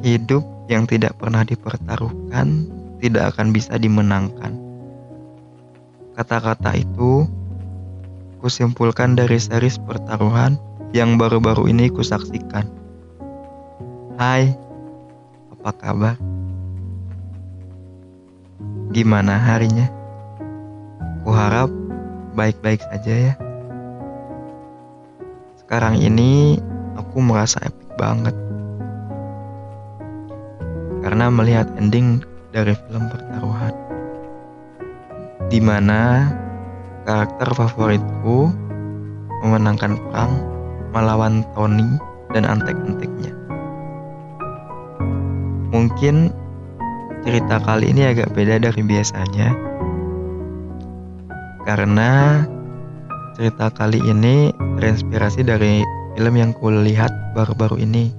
Hidup yang tidak pernah dipertaruhkan tidak akan bisa dimenangkan. Kata-kata itu kusimpulkan dari series pertaruhan yang baru-baru ini kusaksikan. Hai, apa kabar? Gimana harinya? Kuharap baik-baik saja ya. Sekarang ini aku merasa epic banget karena melihat ending dari film Pertaruhan, di mana karakter favoritku memenangkan perang melawan Tony dan antek-anteknya. Mungkin cerita kali ini agak beda dari biasanya, karena cerita kali ini terinspirasi dari film yang kulihat baru-baru ini,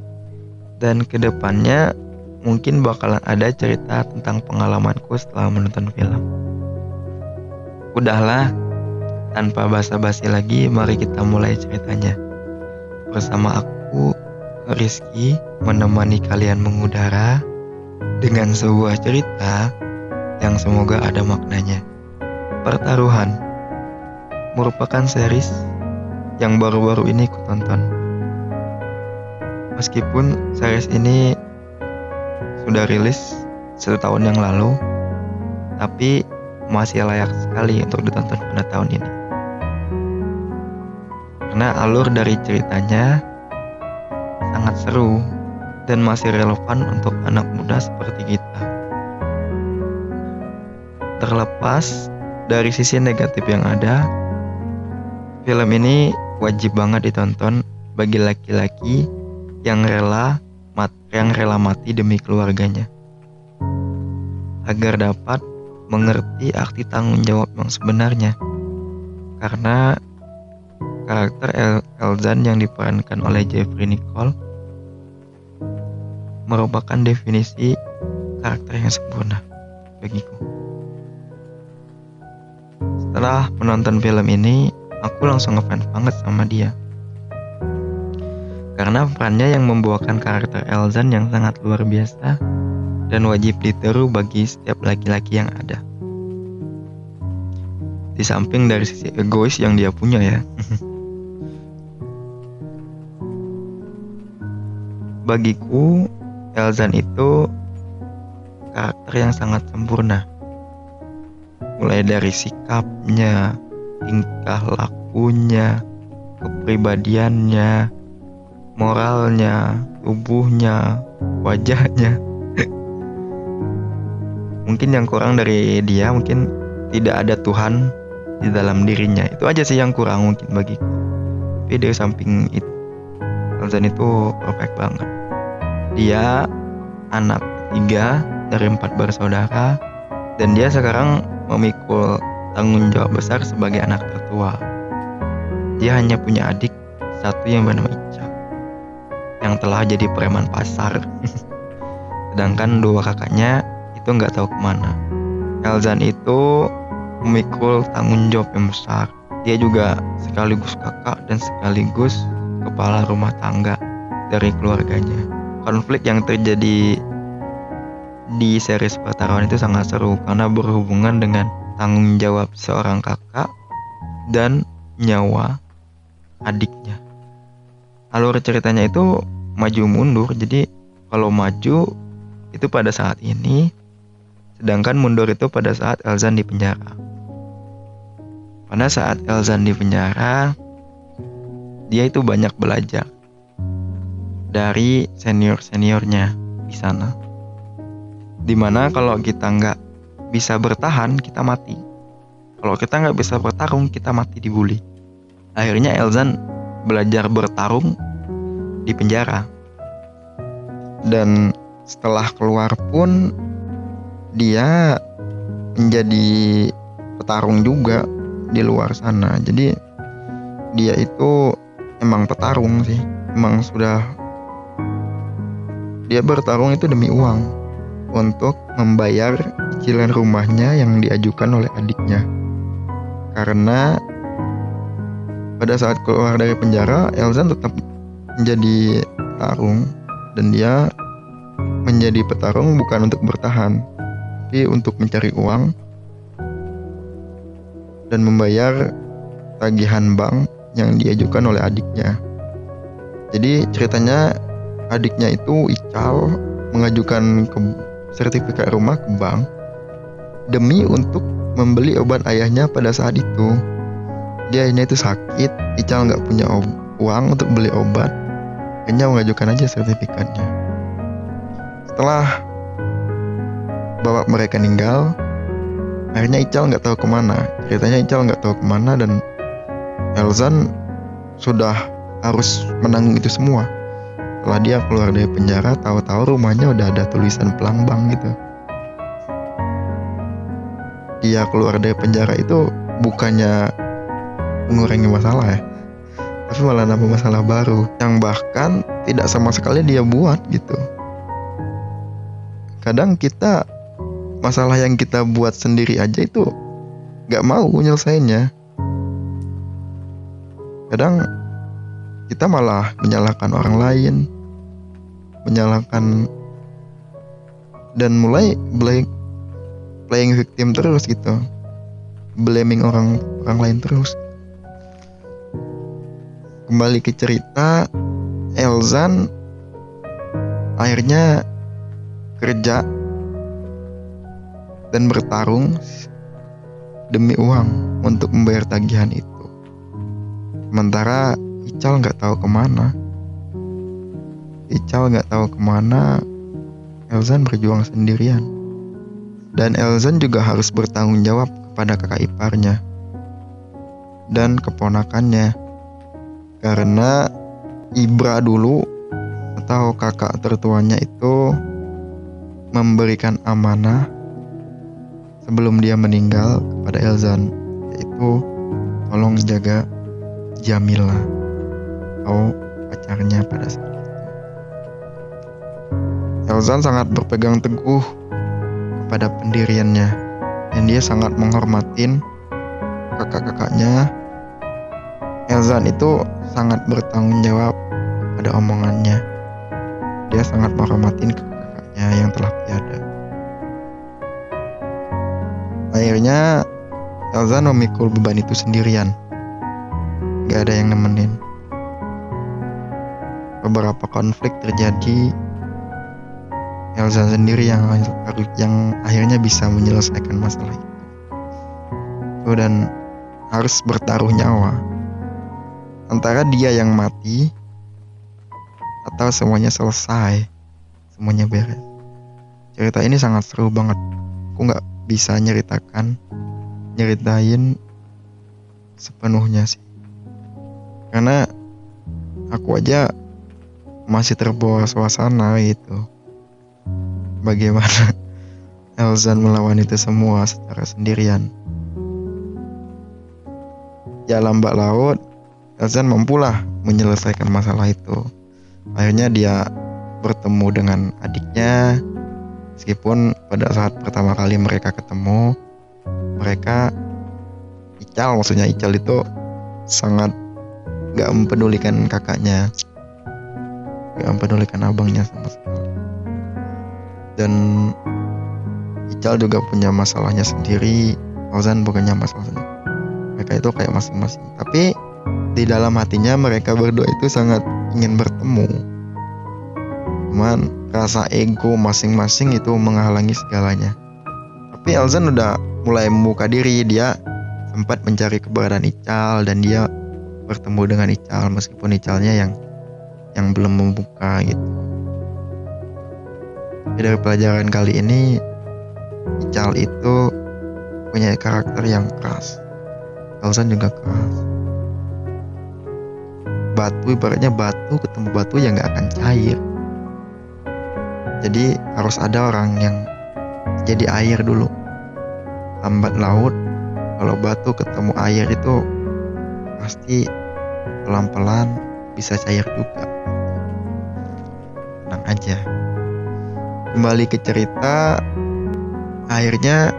dan kedepannya mungkin bakalan ada cerita tentang pengalamanku setelah menonton film. Udahlah, tanpa basa-basi lagi, mari kita mulai ceritanya. Bersama aku, Rizky, menemani kalian mengudara dengan sebuah cerita yang semoga ada maknanya. Pertaruhan merupakan series yang baru-baru ini kutonton. Meskipun series ini sudah rilis 1 tahun yang lalu, tapi masih layak sekali untuk ditonton pada tahun ini. Karena alur dari ceritanya sangat seru dan masih relevan untuk anak muda seperti kita. Terlepas dari sisi negatif yang ada, film ini wajib banget ditonton bagi laki-laki yang rela mati demi keluarganya, agar dapat mengerti arti tanggung jawab yang sebenarnya. Karena karakter Elzan yang diperankan oleh Jeffrey Nicole merupakan definisi karakter yang sempurna bagiku. Setelah menonton film ini, aku langsung ngefans banget sama dia, karena perannya yang membawakan karakter Elzan yang sangat luar biasa dan wajib ditiru bagi setiap laki-laki yang ada. Di samping dari sisi egois yang dia punya ya. Bagiku, Elzan itu karakter yang sangat sempurna. Mulai dari sikapnya, tingkah lakunya, kepribadiannya, moralnya, tubuhnya, wajahnya. Mungkin yang kurang dari dia, mungkin tidak ada Tuhan di dalam dirinya. Itu aja sih yang kurang mungkin bagiku. Tapi dari samping itu, Elzan itu perfect banget. Dia anak ketiga dari 4 bersaudara, dan dia sekarang memikul tanggung jawab besar sebagai anak tertua. Dia hanya punya adik satu yang bernama Ica, yang telah jadi preman pasar. Sedangkan 2 kakaknya itu nggak tahu kemana. Elzan itu memikul tanggung jawab yang besar. Dia juga sekaligus kakak dan sekaligus kepala rumah tangga dari keluarganya. Konflik yang terjadi di series Pertaruhan itu sangat seru karena berhubungan dengan tanggung jawab seorang kakak dan nyawa adiknya. Alur ceritanya itu maju mundur, jadi kalau maju itu pada saat ini, sedangkan mundur itu pada saat Elzan di penjara. Pada saat Elzan di penjara, dia itu banyak belajar dari senior-seniornya di sana. Dimana kalau kita nggak bisa bertahan, kita mati. Kalau kita nggak bisa bertarung, kita mati dibully. Akhirnya Elzan belajar bertarung di penjara. Dan setelah keluar pun dia menjadi petarung juga di luar sana. Jadi dia itu emang petarung sih. Emang sudah, dia bertarung itu demi uang, untuk membayar cicilan rumahnya yang diajukan oleh adiknya. Karena pada saat keluar dari penjara, Elzan tetap menjadi petarung dan dia menjadi petarung bukan untuk bertahan, tapi untuk mencari uang dan membayar tagihan bank yang diajukan oleh adiknya. Jadi ceritanya adiknya itu Ical mengajukan sertifikat rumah ke bank demi untuk membeli obat ayahnya pada saat itu. Dia ayahnya itu sakit, Ical nggak punya uang untuk beli obat, akhirnya mengajukan aja sertifikatnya. Setelah bapak mereka meninggal, akhirnya Ical nggak tahu kemana. Ceritanya Ical nggak tahu kemana dan Elzan sudah harus menanggung itu semua. Setelah dia keluar dari penjara, tahu-tahu rumahnya udah ada tulisan pelang bank gitu. Dia keluar dari penjara itu bukannya mengurangi masalah ya, tapi malah nambah masalah baru yang bahkan tidak sama sekali dia buat gitu. Kadang kita masalah yang kita buat sendiri aja itu gak mau nyelesainnya. Kadang kita malah menyalahkan orang lain, menyalahkan dan mulai playing victim terus gitu, blaming orang lain terus. Kembali ke cerita, Elzan akhirnya kerja dan bertarung demi uang untuk membayar tagihan itu. Sementara Ical nggak tahu kemana. Elzan berjuang sendirian. Dan Elzan juga harus bertanggung jawab kepada kakak iparnya dan keponakannya. Karena Ibra dulu atau kakak tertuanya itu memberikan amanah sebelum dia meninggal kepada Elzan, yaitu tolong jaga Jamila atau pacarnya pada saat itu. Elzan sangat berpegang teguh kepada pendiriannya dan dia sangat menghormatin kakak-kakaknya. Elzan itu sangat bertanggung jawab pada omongannya. Dia sangat menghormatin kakak-kakaknya yang telah tiada. Akhirnya Elzan memikul beban itu sendirian, gak ada yang nemenin. Beberapa konflik terjadi, Elzan sendiri yang akhirnya bisa menyelesaikan masalah itu. Dan harus bertaruh nyawa antara dia yang mati atau semuanya selesai, semuanya beres. Cerita ini sangat seru banget. Aku gak bisa nyeritain sepenuhnya sih, karena aku aja masih terbawa suasana gitu. Bagaimana Elzan melawan itu semua secara sendirian. Ya lambat laut Elzan mampulah menyelesaikan masalah itu. Akhirnya dia bertemu dengan adiknya. Meskipun pada saat pertama kali mereka ketemu, Ical itu sangat gak mempedulikan kakaknya, gak mempedulikan abangnya sama sekali. Dan Ical juga punya masalahnya sendiri, Elzan punya masalahnya. Mereka itu kayak masing-masing, tapi di dalam hatinya mereka berdua itu sangat ingin bertemu. Cuman rasa ego masing-masing itu menghalangi segalanya. Tapi Elzan udah mulai membuka diri. Dia sempat mencari keberadaan Ical dan dia bertemu dengan Ical, meskipun Icalnya yang belum membuka gitu. Dari pelajaran kali ini, Ical itu punya karakter yang keras. Elzan juga keras. Ibaratnya batu ketemu batu yang gak akan cair. Jadi harus ada orang yang jadi air dulu. Lambat laut, kalau batu ketemu air itu pasti pelan-pelan bisa cair juga. Tenang aja. Kembali ke cerita, akhirnya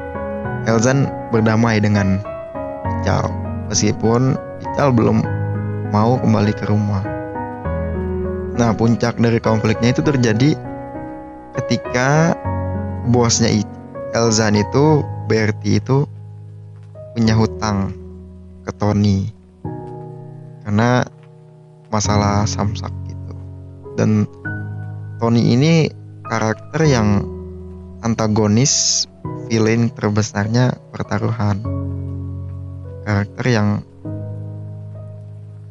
Elzan berdamai dengan Ical, meskipun Ical belum mau kembali ke rumah. Nah, puncak dari konfliknya itu terjadi ketika bosnya Elzan itu, Bertie itu punya hutang ke Tony karena masalah samsak gitu. Dan Tony ini karakter yang antagonis villain terbesarnya pertaruhan. Karakter yang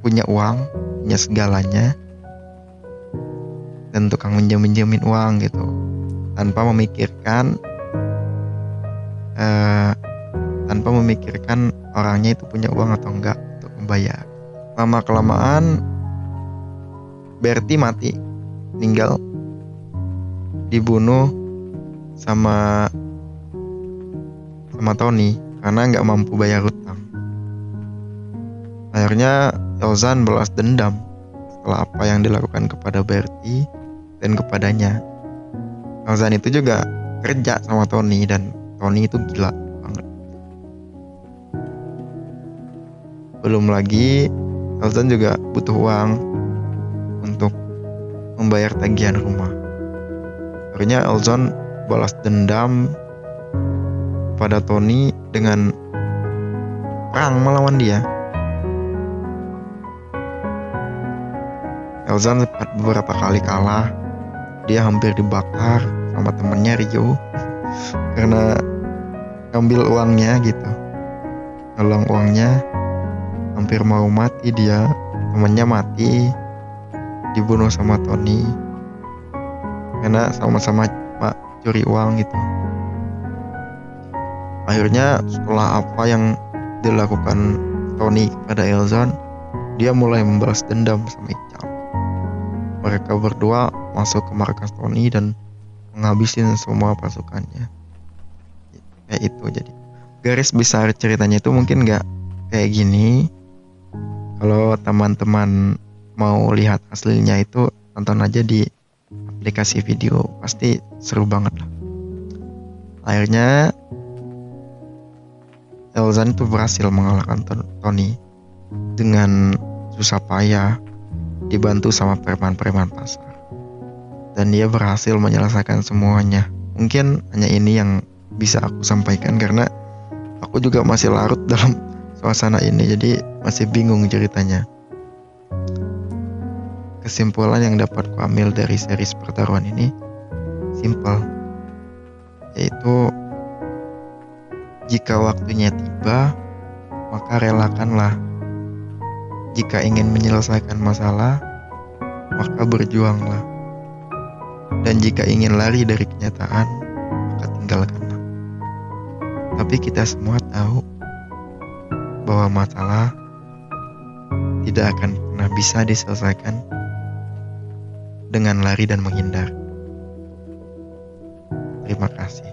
punya uang, punya segalanya, dan tukang minjemin uang gitu, tanpa memikirkan orangnya itu punya uang atau enggak untuk membayar. Lama kelamaan Bertie mati, meninggal, dibunuh sama Tony karena nggak mampu bayar hutang. Akhirnya Elzan balas dendam setelah apa yang dilakukan kepada Bertie dan kepadanya. Elzan itu juga kerja sama Tony dan Tony itu gila banget. Belum lagi Elzan juga butuh uang untuk membayar tagihan rumah. Akhirnya Elzan balas dendam pada Tony dengan perang melawan dia. Elzan beberapa kali kalah. Dia hampir dibakar sama temennya Rio karena ngambil uangnya gitu. Ngelang uangnya, hampir mau mati dia. Temennya mati, dibunuh sama Tony karena sama-sama curi uang gitu. Akhirnya setelah apa yang dilakukan Tony kepada Elzan, dia mulai membalas dendam sama Ichab. Mereka berdua masuk ke markas Tony dan menghabisin semua pasukannya. Kayak itu. Jadi garis besar ceritanya itu mungkin gak kayak gini. Kalau teman-teman mau lihat aslinya itu tonton aja di aplikasi video, pasti seru banget lah. Akhirnya Elzan itu berhasil mengalahkan Tony dengan susah payah, dibantu sama preman-preman pasar, dan dia berhasil menyelesaikan semuanya. Mungkin hanya ini yang bisa aku sampaikan karena aku juga masih larut dalam suasana ini, jadi masih bingung ceritanya. Kesimpulan yang dapat ku ambil dari series pertaruhan ini simple, yaitu jika waktunya tiba, maka relakanlah. Jika ingin menyelesaikan masalah, maka berjuanglah. Dan jika ingin lari dari kenyataan, maka tinggalkanlah. Tapi kita semua tahu bahwa masalah tidak akan pernah bisa diselesaikan dengan lari dan menghindar. Terima kasih.